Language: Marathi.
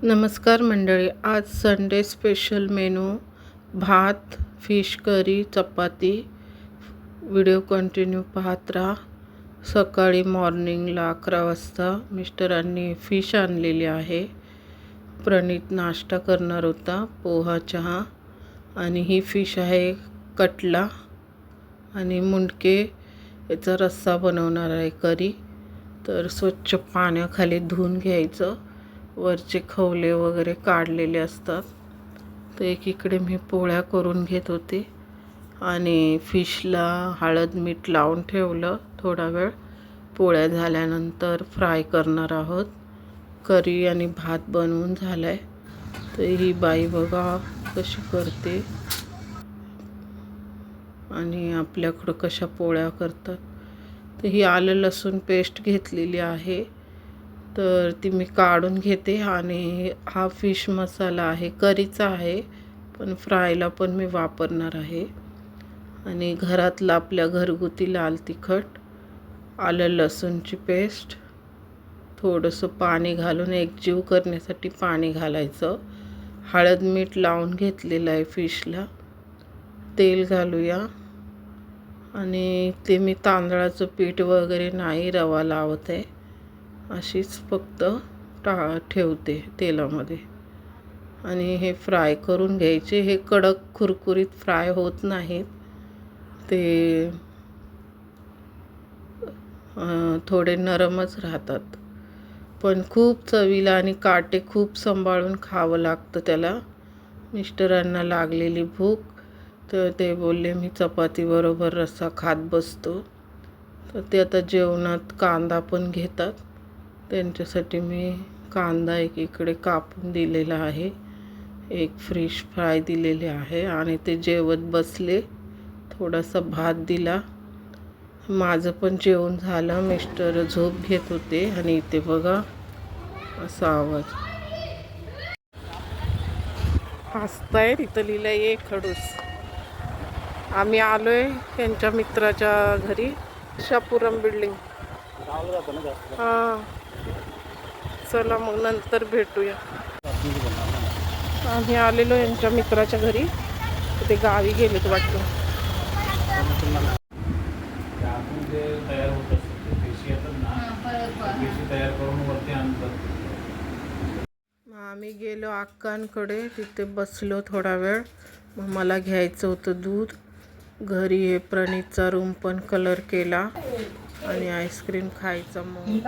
नमस्कार मंडळी, आज संडे स्पेशल मेनू भात, फिश करी, चपाती. व्हिडिओ कंटिन्यू पाहत राहा. सकाळी मॉर्निंगला 11 वाजता मिस्टरांनी फिश आणलेली आहे. प्रणित नाश्ता करणार होता, पोहा चहा. आणि ही फिश आहे कटला आणि मुंडके याचा रस्सा बनवणार आहे करी. तर स्वच्छ पाण्याखाली धुवून घ्यायचं, वरचे खवले वगैरे काढलेले असतात. तर एकीकडे मी पोळ्या करून घेत होते आणि फिशला हळद मीठ लावून ठेवलं थोडा वेळ. पोळ्या झाल्यानंतर फ्राय करणार आहोत. करी आणि भात बनवून झाला आहे. तर ही बाई बघा कशी करते आणि आपल्याकडं कशा पोळ्या करतात. तर ही आलं लसूण पेस्ट घेतलेली आहे, तर ती मी काढून घेते. आणि हा फिश मसाला आहे, करीचा आहे, पण फ्रायला पण मी वापरणार आहे. आणि घरातलं आपल्या घरगुती लाल तिखट, आलं लसूणची पेस्ट, थोडंसं पाणी घालून एकजीव करण्यासाठी पाणी घालायचं. हळद मीठ लावून घेतलेलं आहे फिशला. तेल घालूया. आणि ते मी तांदळाचं पीठ वगैरे नाही रवा लावत आहे, अशीच फक्त ठेवते तेलामध्ये. आणि हे फ्राय करून घ्यायचे. हे कडक कुरकुरीत फ्राय होत नाहीत, ते थोडे नरमच राहतात. पण खूप चवीला आणि काटे खूप सांभाळून खावं लागतं त्याला. मिस्टरांना लागलेली भूक, तर ते बोलले मी चपातीबरोबर रस्सा खात बसतो. तर ते आता जेवणात कांदा पण घेतात, त्यांच्यासाठी मी कांदा एकीकडे कापून दिलेला आहे, एक फिश फ्राय दिलेले आहे. आणि ते जेवत बसले. थोडासा भात दिला. माझं पण जेवण झालं. मिस्टर झोप घेत होते आणि इथे बघा असा आवाज. हसताय, तिथं लिहिलं आहे खडूस. आम्ही आलोय त्यांच्या मित्राच्या घरी, शापुरम बिल्डिंग. हां, चला मग नंतर भेटूया. आम्ही आलेलो यांच्या मित्राच्या घरी, ते गावी गेलेत वाटतं. आम्ही गेलो अक्कांकडे, तिथे बसलो थोडा वेळ. मग मला घ्यायचं होतं दूध. घरी हे प्रणितचा रूम पण कलर केला आणि आईस्क्रीम खायचा. मग